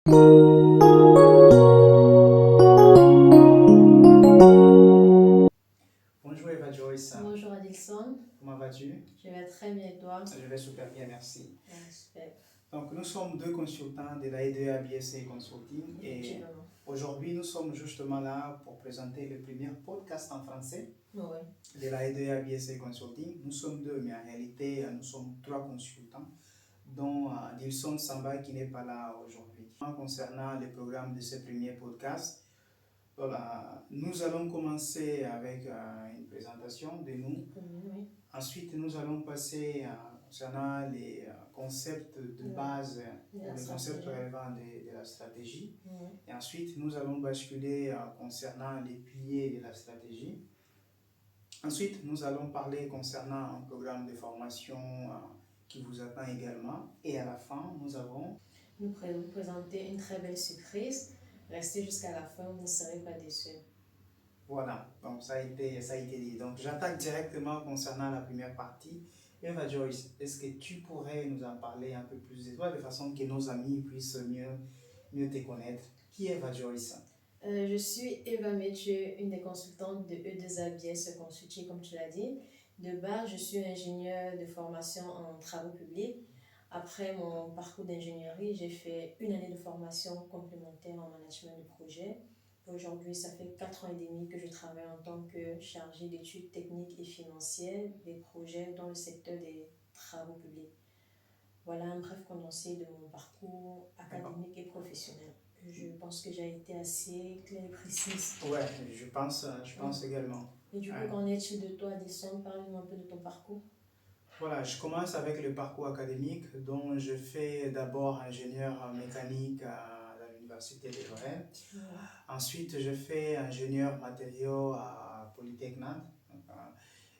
Bonjour Eva Joyce, Bonjour Adilson, comment vas-tu? je vais très bien et toi? Je vais super bien, merci. Super, Donc nous sommes deux consultants de la E2A BSA Consulting et effectivement. aujourd'hui nous sommes justement là pour présenter le premier podcast en français Oui, de la E2A BSA Consulting. Nous sommes deux, mais en réalité nous sommes trois consultants, dont Dilson Samba qui n'est pas là aujourd'hui. Concernant le programme de ce premier podcast, voilà, nous allons commencer avec une présentation de nous. oui, Ensuite, nous allons passer concernant les concepts de base de ou la les concepts stratégie. relevant de la stratégie. Oui. Et ensuite, nous allons basculer concernant les piliers de la stratégie. Ensuite, nous allons parler concernant un programme de formation qui vous attend également. Et à la fin, nous avons... Nous vous présenter une très belle surprise. Restez jusqu'à la fin, vous ne serez pas déçus. Voilà, donc ça a été dit. Donc j'attaque directement concernant la première partie. Eva Joyce, est-ce que tu pourrais nous en parler un peu plus de toi de façon que nos amis puissent mieux te connaître? Qui est Eva Joyce? Je suis Eva Mathieu, une des consultantes de E2ABS Consulting, comme tu l'as dit. De base, je suis ingénieure de formation en travaux publics. Après mon parcours d'ingénierie, j'ai fait une année de formation complémentaire en management de projet. Aujourd'hui, ça fait 4 ans et demi que je travaille en tant que chargée d'études techniques et financières des projets dans le secteur des travaux publics. Voilà un bref condensé de mon parcours académique et professionnel. Je pense que j'ai été assez claire et précise. Ouais, je pense également. Et du coup, Ouais. qu'en est-il de toi, Addison? Parle-nous un peu de ton parcours. Voilà, je commence avec le parcours académique dont je fais d'abord ingénieur mécanique à l'université de Lorraine. Ouais. Ensuite, je fais ingénieur matériaux à Polytech Nantes.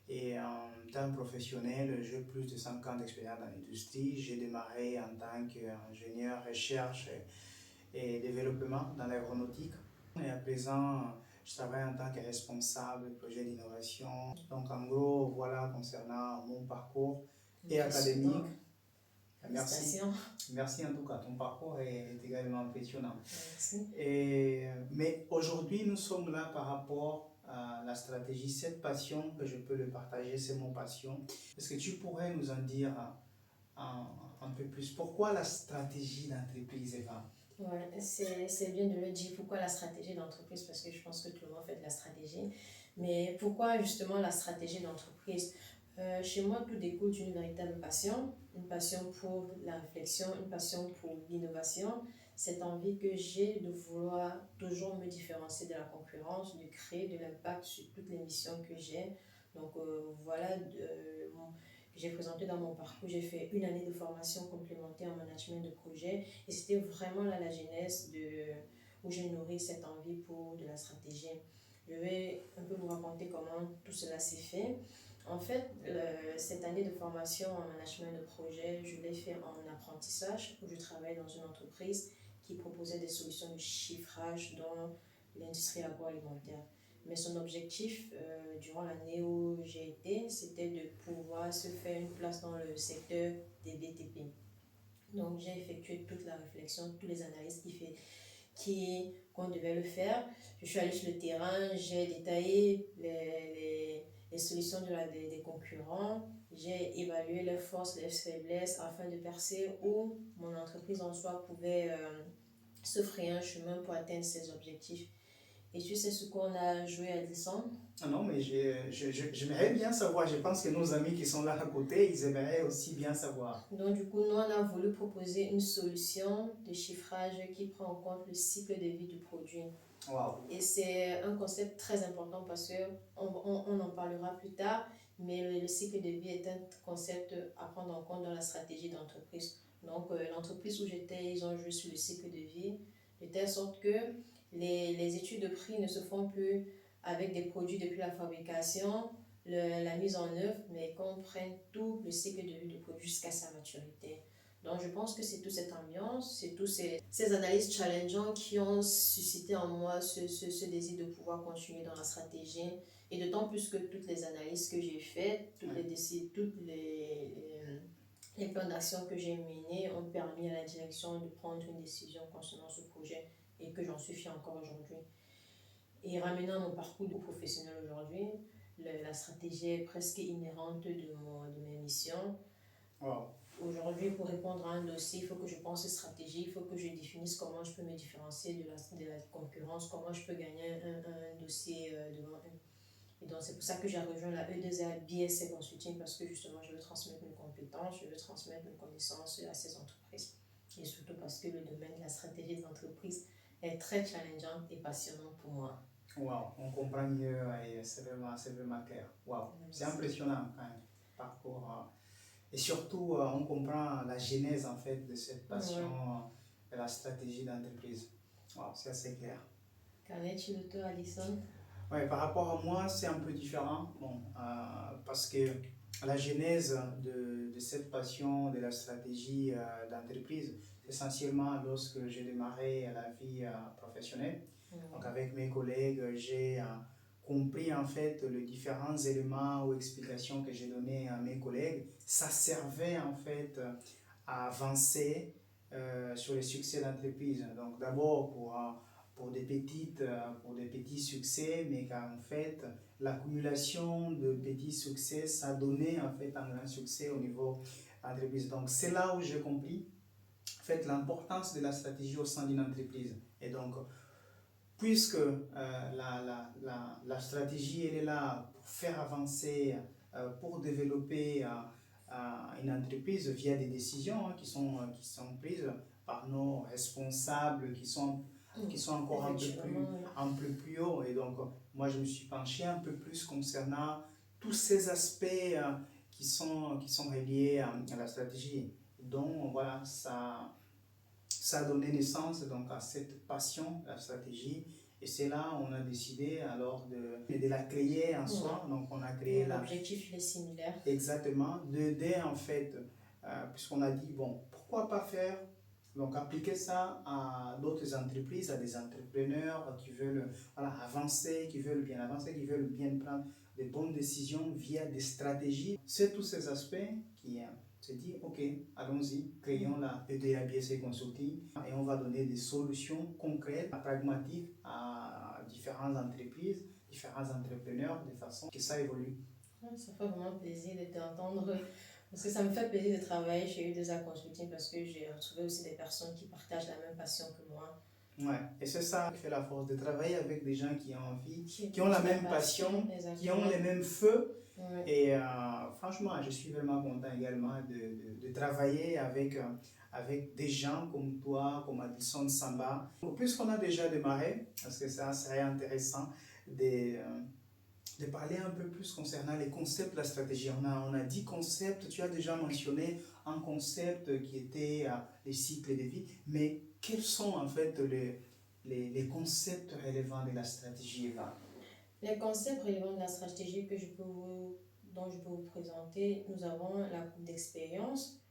Et en tant que professionnel, j'ai plus de 5 ans d'expérience dans l'industrie. J'ai démarré en tant qu'ingénieur recherche et développement dans l'aéronautique. Et à présent, je travaille en tant que responsable projet d'innovation. Donc en gros, voilà concernant mon parcours et académique. Merci. Merci en tout cas, ton parcours est également impressionnant. Merci. Mais aujourd'hui, nous sommes là par rapport à la stratégie, cette passion que je peux le partager, c'est mon passion. Est-ce que tu pourrais nous en dire un peu plus? Pourquoi la stratégie d'entreprise, Eva? Ouais, c'est bien de le dire. Pourquoi la stratégie d'entreprise? Parce que je pense que tout le monde fait de la stratégie. Mais pourquoi justement la stratégie d'entreprise? Chez moi, tout découle d'une véritable passion. Une passion pour la réflexion, une passion pour l'innovation. Cette envie que j'ai de vouloir toujours me différencier de la concurrence, de créer de l'impact sur toutes les missions que j'ai. Donc voilà, que j'ai présenté dans mon parcours. J'ai fait une année de formation complémentaire en management de projet et c'était vraiment là la genèse où j'ai nourri cette envie pour de la stratégie. Je vais un peu vous raconter comment tout cela s'est fait. En fait, cette année de formation en management de projet, je l'ai fait en apprentissage où je travaille dans une entreprise qui proposait des solutions de chiffrage dans l'industrie agroalimentaire. Mais son objectif, durant l'année où j'ai été, c'était de pouvoir se faire une place dans le secteur des BTP. Donc, j'ai effectué toute la réflexion, toutes les analyses qu'on devait le faire. Je suis allée sur le terrain, j'ai détaillé les solutions des concurrents, j'ai évalué leurs forces, leurs faiblesses afin de percer où mon entreprise en soi pouvait se frayer un chemin pour atteindre ses objectifs. Et tu sais ce qu'on a joué à Disson? Ah non, mais j'aimerais bien savoir. Je pense que nos amis qui sont là à côté, ils aimeraient aussi bien savoir. Donc, du coup, nous, on a voulu proposer une solution de chiffrage qui prend en compte le cycle de vie du produit. Wow. Et c'est un concept très important parce qu'on en parlera plus tard, mais le cycle de vie est un concept à prendre en compte dans la stratégie d'entreprise. Donc, l'entreprise où j'étais, ils ont joué sur le cycle de vie, de telle sorte que les études de prix ne se font plus avec des produits depuis la fabrication, la mise en œuvre, mais qu'on prenne tout le cycle de vie du produit jusqu'à sa maturité. Donc, je pense que c'est toute cette ambiance, c'est tous ces analyses challengeantes qui ont suscité en moi ce désir de pouvoir continuer dans la stratégie. Et d'autant plus que toutes les analyses que j'ai faites, toutes les Les plans d'action que j'ai menés ont permis à la direction de prendre une décision concernant ce projet et que j'en suis fière encore aujourd'hui. Et ramenant mon parcours de professionnel aujourd'hui, la stratégie est presque inhérente de mes missions. Wow. Aujourd'hui, pour répondre à un dossier, il faut que je pense stratégie, il faut que je définisse comment je peux me différencier de la concurrence, comment je peux gagner un dossier devant eux. Et donc, c'est pour ça que j'ai rejoint la E2A BSC Consulting parce que justement, je veux transmettre mes compétences, je veux transmettre mes connaissances à ces entreprises. Et surtout parce que le domaine de la stratégie d'entreprise est très challengeant et passionnant pour moi. Wow, on comprend mieux et c'est vraiment clair. Wow, c'est impressionnant quand même, parcours. Et surtout, on comprend la genèse en fait de cette passion de la stratégie d'entreprise. Wow, c'est assez clair. Qu'en est-il de toi, Alison? Ouais, par rapport à moi, c'est un peu différent. Bon, parce que la genèse de cette passion de la stratégie d'entreprise, essentiellement lorsque j'ai démarré la vie professionnelle. Donc avec mes collègues, j'ai compris en fait les différents éléments ou explications que j'ai donnés à mes collègues. Ça servait en fait à avancer sur les succès d'entreprise. Donc d'abord pour des petits succès, mais qu'en fait l'accumulation de petits succès, ça donnait en fait un grand succès au niveau entreprise. Donc c'est là où j'ai compris en fait l'importance de la stratégie au sein d'une entreprise. Et donc puisque la stratégie elle est là pour faire avancer, pour développer une entreprise via des décisions qui sont prises par nos responsables qui sont encore un peu plus haut. Et donc, moi, je me suis penché un peu plus concernant tous ces aspects qui sont reliés à la stratégie. Donc, voilà, ça a donné naissance donc, à cette passion, la stratégie. Et c'est là où on a décidé alors de la créer en soi. Donc, on a créé l'objectif est similaire. Exactement, d'aider en fait, puisqu'on a dit, bon, pourquoi pas faire, donc appliquer ça à d'autres entreprises, à des entrepreneurs qui veulent avancer, qui veulent bien avancer, qui veulent bien prendre des bonnes décisions via des stratégies. C'est tous ces aspects qui se dit, ok, allons-y, créons la EDA BSC Consulting et on va donner des solutions concrètes, pragmatiques à différentes entreprises, différents entrepreneurs, de façon que ça évolue. Ça fait vraiment plaisir de t'entendre, parce que ça me fait plaisir de travailler chez U2A Consulting parce que j'ai retrouvé aussi des personnes qui partagent la même passion que moi. Ouais, et c'est ça qui fait la force, de travailler avec des gens qui ont envie, qui ont la même passion, qui ont les mêmes feux. Ouais. Et franchement, je suis vraiment content également de travailler avec des gens comme toi, comme Adilson Samba. Puisqu'on a déjà démarré, parce que ça serait intéressant de parler un peu plus concernant les concepts de la stratégie. On a 10 concepts, tu as déjà mentionné un concept qui était les cycles de vie, mais quels sont en fait les concepts relevants de la stratégie, Eva? Les concepts relevants de la stratégie dont je peux vous présenter, nous avons la courbe d'expérience,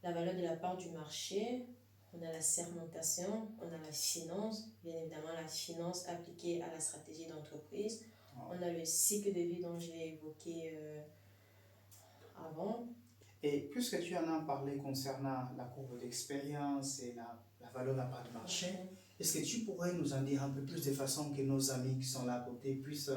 la valeur de la part du marché, on a la segmentation, on a la finance, bien évidemment la finance appliquée à la stratégie d'entreprise. On a le cycle de vie dont j'ai évoqué avant. Et puisque tu en as parlé concernant la courbe d'expérience et la valeur de la part du marché, est-ce que tu pourrais nous en dire un peu plus de façon que nos amis qui sont là à côté puissent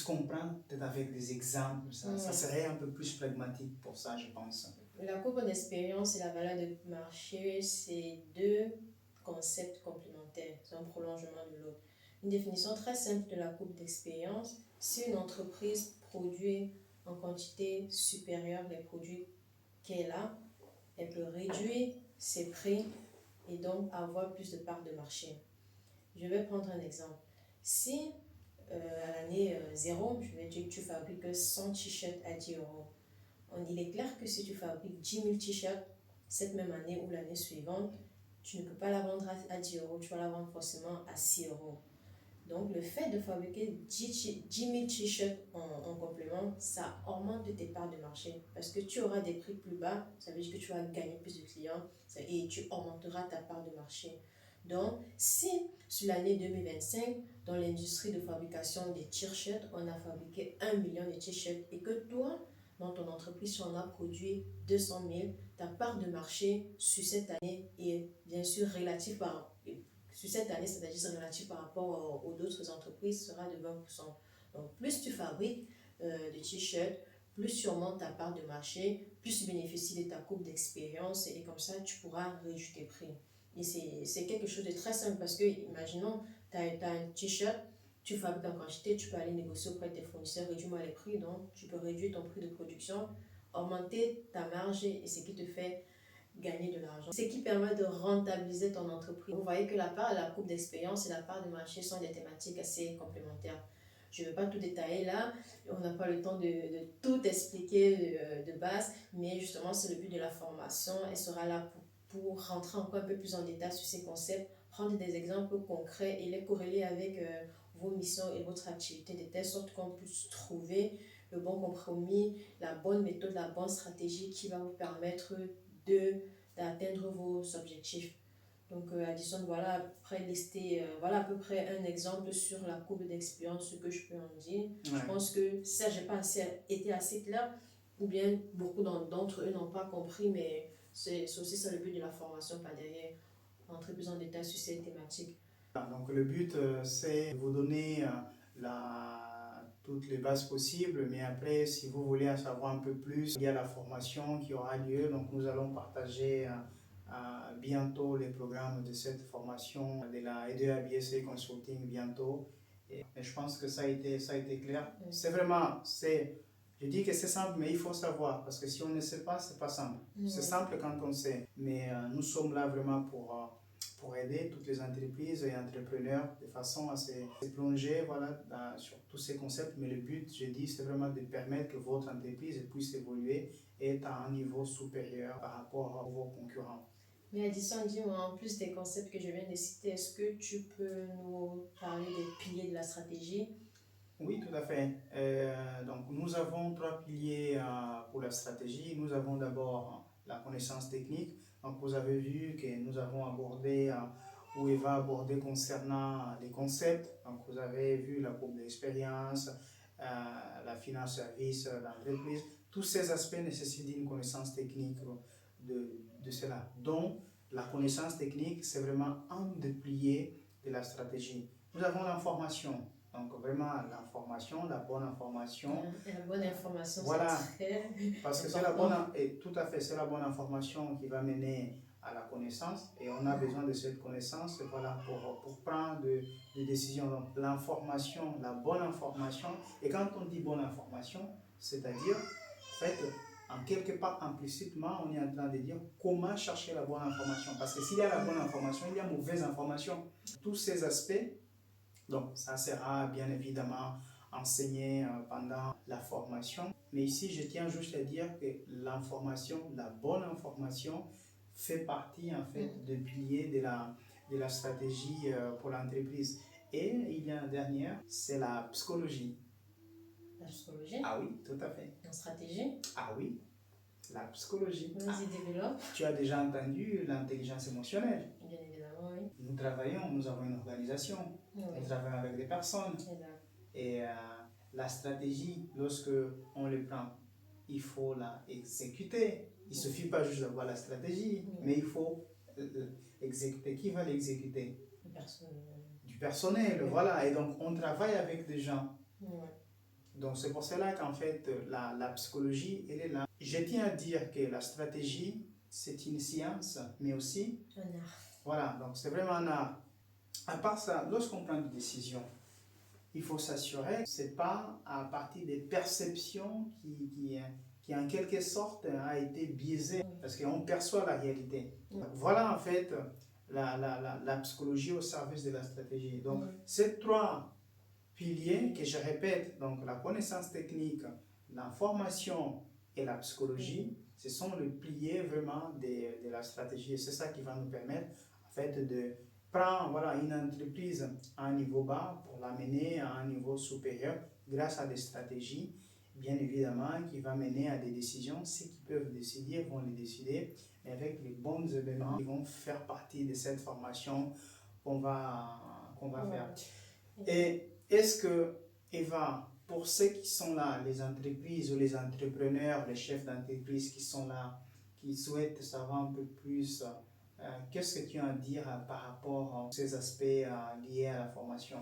comprendre, peut-être avec des exemples? Ça serait un peu plus pragmatique pour ça, je pense. La courbe d'expérience et la valeur de marché, c'est deux concepts complémentaires, c'est un prolongement de l'autre. Une définition très simple de la courbe d'expérience, si une entreprise produit en quantité supérieure les produits qu'elle a, elle peut réduire ses prix et donc avoir plus de parts de marché. Je vais prendre un exemple. Si à l'année 0, je vais dire que tu fabriques 100 t-shirts à 10 euros, il est clair que si tu fabriques 10 000 t-shirts cette même année ou l'année suivante, tu ne peux pas la vendre à 10 euros, tu vas la vendre forcément à 6 euros. Donc, le fait de fabriquer 10 000 t-shirts en complément, ça augmente tes parts de marché parce que tu auras des prix plus bas, ça veut dire que tu vas gagner plus de clients et tu augmenteras ta part de marché. Donc, si sur l'année 2025, dans l'industrie de fabrication des t-shirts, on a fabriqué 1 million de t-shirts et que toi, dans ton entreprise, tu en as produit 200 000, ta part de marché sur cette année est bien sûr relative sur cette année, c'est-à-dire relative par rapport aux autres entreprises, sera de 20%. Donc, plus tu fabriques de t-shirts, plus tu augmentes ta part de marché, plus tu bénéficies de ta courbe d'expérience et comme ça, tu pourras réduire tes prix. Et c'est quelque chose de très simple parce que, imaginons, tu as un t-shirt, tu fabriques en quantité, tu peux aller négocier auprès de tes fournisseurs, réduis-moi les prix, donc tu peux réduire ton prix de production, augmenter ta marge et ce qui te fait gagner de l'argent. Ce qui permet de rentabiliser ton entreprise. Vous voyez que la courbe d'expérience et la part de marché sont des thématiques assez complémentaires. Je ne vais pas tout détailler là, on n'a pas le temps de tout expliquer de base, mais justement c'est le but de la formation. Elle sera là pour rentrer encore un peu plus en détail sur ces concepts, prendre des exemples concrets et les corréler avec vos missions et votre activité de telle sorte qu'on puisse trouver le bon compromis, la bonne méthode, la bonne stratégie qui va vous permettre d'atteindre vos objectifs. Donc, Addison, voilà voilà à peu près un exemple sur la courbe d'expérience, ce que je peux en dire. Ouais. Je pense que ça, je n'ai pas été assez clair, ou bien beaucoup d'entre eux n'ont pas compris, mais c'est aussi ça le but de la formation, pas derrière, entrer plus en détail sur ces thématiques. Donc, le but, c'est de vous donner toutes les bases possibles, mais après, si vous voulez en savoir un peu plus, il y a la formation qui aura lieu. Donc, nous allons partager bientôt les programmes de cette formation de la EDA-BSA Consulting bientôt. Et je pense que ça a été clair. Oui. C'est vraiment, je dis que c'est simple, mais il faut savoir, parce que si on ne sait pas, c'est pas simple. Oui. C'est simple quand on sait, mais nous sommes là vraiment pour aider toutes les entreprises et entrepreneurs de façon à se plonger sur tous ces concepts. Mais le but, je dis, c'est vraiment de permettre que votre entreprise puisse évoluer et être à un niveau supérieur par rapport à vos concurrents. Mais Addison, dis-moi, en plus des concepts que je viens de citer, est-ce que tu peux nous parler des piliers de la stratégie? Oui, tout à fait. Donc, nous avons 3 piliers pour la stratégie. Nous avons d'abord la connaissance technique. Donc, vous avez vu que nous avons abordé, ou Eva a abordé concernant les concepts. Donc, vous avez vu la courbe d'expérience, la finance service d'entreprise. Tous ces aspects nécessitent une connaissance technique de cela. Donc, la connaissance technique, c'est vraiment un des piliers de la stratégie. Nous avons l'information. Donc vraiment l'information, la bonne information. La bonne information, voilà, c'est très parce que tout à fait, c'est la bonne information qui va mener à la connaissance et on a besoin de cette connaissance pour prendre des décisions. Donc l'information, la bonne information, et quand on dit bonne information, c'est-à-dire en fait, en quelque part implicitement, on est en train de dire comment chercher la bonne information. Parce que s'il y a la bonne information, il y a mauvaise information. Tous ces aspects, donc ça sera bien évidemment enseigné pendant la formation. Mais ici, je tiens juste à dire que l'information, la bonne information, fait partie en fait des piliers de la stratégie pour l'entreprise. Et il y a une dernière, c'est la psychologie. La psychologie? Ah oui, tout à fait. La stratégie? Ah oui, la psychologie. Vas-y, développe. Tu as déjà entendu l'intelligence émotionnelle? Bien évidemment, oui. Nous avons une organisation, oui. Nous travaillons avec des personnes. Exact. Et la stratégie, lorsque on le prend, il faut la exécuter. Il ne suffit pas juste d'avoir la stratégie, mais il faut exécuter. Qui va l'exécuter? Du personnel. Du personnel, voilà. Et donc, on travaille avec des gens. Ouais. Donc, c'est pour cela qu'en fait, la psychologie, elle est là. Je tiens à dire que la stratégie, c'est une science, mais aussi un art. Voilà, donc c'est vraiment un art. À part ça, lorsqu'on prend des décisions, il faut s'assurer que ce n'est pas à partir des perceptions qui en quelque sorte a été biaisée, parce qu'on perçoit la réalité. Voilà en fait la psychologie au service de la stratégie. Donc ces 3 piliers que je répète, donc la connaissance technique, l'information et la psychologie, ce sont les piliers vraiment de la stratégie. Et c'est ça qui va nous permettre en fait de prendre une entreprise à un niveau bas pour l'amener à un niveau supérieur grâce à des stratégies, bien évidemment, qui va mener à des décisions. Ceux qui peuvent décider vont les décider, mais avec les bons éléments qui vont faire partie de cette formation qu'on va faire. Et est-ce que, Eva, pour ceux qui sont là, les entreprises ou les entrepreneurs, les chefs d'entreprise qui sont là, qui souhaitent savoir un peu plus, qu'est-ce que tu as à dire par rapport à ces aspects liés à la formation?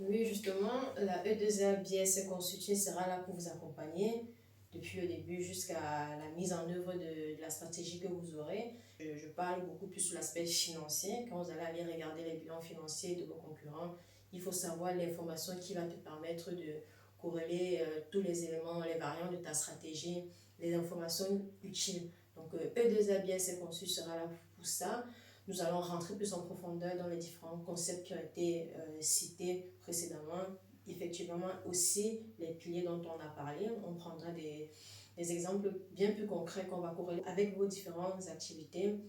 Oui, justement, la E2A BS Consulting sera là pour vous accompagner depuis le début jusqu'à la mise en œuvre de la stratégie que vous aurez. Je parle beaucoup plus sur l'aspect financier. Quand vous allez aller regarder les bilans financiers de vos concurrents, il faut savoir l'information qui va te permettre de corréler tous les éléments, les variantes de ta stratégie, les informations utiles. Donc, E2A BS Consulting sera là pour ça. Nous allons rentrer plus en profondeur dans les différents concepts qui ont été cités précédemment. Effectivement, aussi les piliers dont on a parlé. On prendra des exemples bien plus concrets qu'on va corréler avec vos différentes activités,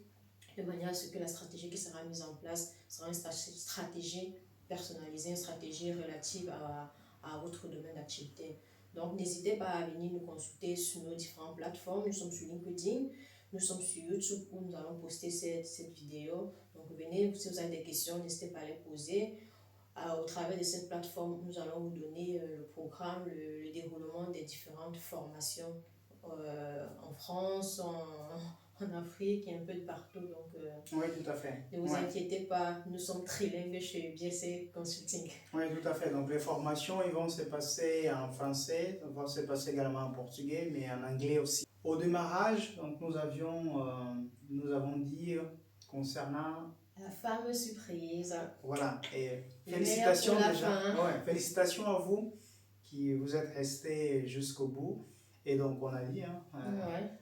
de manière à ce que la stratégie qui sera mise en place sera une stratégie personnalisée, une stratégie relative à votre domaine d'activité. Donc, n'hésitez pas à venir nous consulter sur nos différentes plateformes. Nous sommes sur LinkedIn, nous sommes sur YouTube où nous allons poster cette vidéo. Donc, venez, si vous avez des questions, n'hésitez pas à les poser. Au travers de cette plateforme, nous allons vous donner le programme, le déroulement des différentes formations en France, en Afrique et un peu de partout. Donc, Oui, tout à fait. ne vous inquiétez pas, nous sommes trilingues chez BSC Consulting. Oui, tout à fait. Donc, les formations, ils vont se passer en français, ils vont se passer également en portugais, mais en anglais aussi. Au démarrage, donc, nous avons dit concernant la fameuse surprise. Voilà, et félicitations déjà. Ouais, félicitations à vous qui vous êtes restés jusqu'au bout. Et donc, on a dit, hein,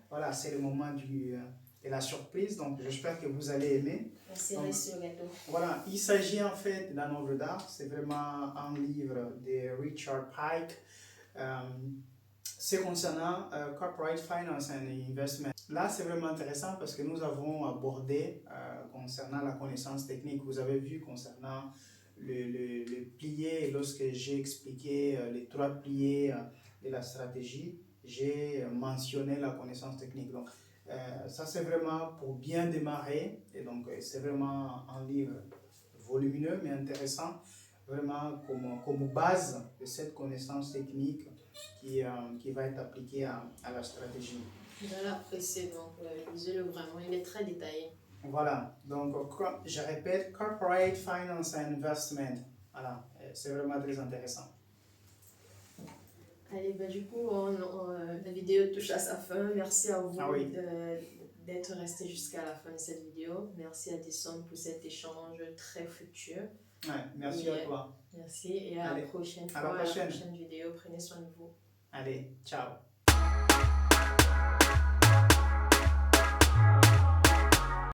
voilà, c'est le moment de la surprise. Donc, j'espère que vous allez aimer. Donc, sur le gâteau. Voilà, il s'agit en fait d'un œuvre d'art. C'est vraiment un livre de Richard Pike. C'est concernant Corporate Finance and Investment. Là, c'est vraiment intéressant parce que nous avons abordé concernant la connaissance technique. Vous avez vu concernant le plié, lorsque j'ai expliqué les 3 pliés de la stratégie, j'ai mentionné la connaissance technique. Donc, ça, c'est vraiment pour bien démarrer. Et donc, c'est vraiment un livre volumineux mais intéressant, vraiment comme base de cette connaissance technique qui va être appliquée à la stratégie. Je l'apprécie, donc lisez-le vraiment, il est très détaillé. Voilà, donc je répète, Corporate Finance and Investment. Voilà, c'est vraiment très intéressant. Allez, bah, du coup, la vidéo touche à sa fin. Merci à vous d'être resté jusqu'à la fin de cette vidéo. Merci à Desson pour cet échange très fructueux. Ouais, merci à toi. Merci et à la prochaine fois, à la prochaine vidéo. Prenez soin de vous. Allez, ciao.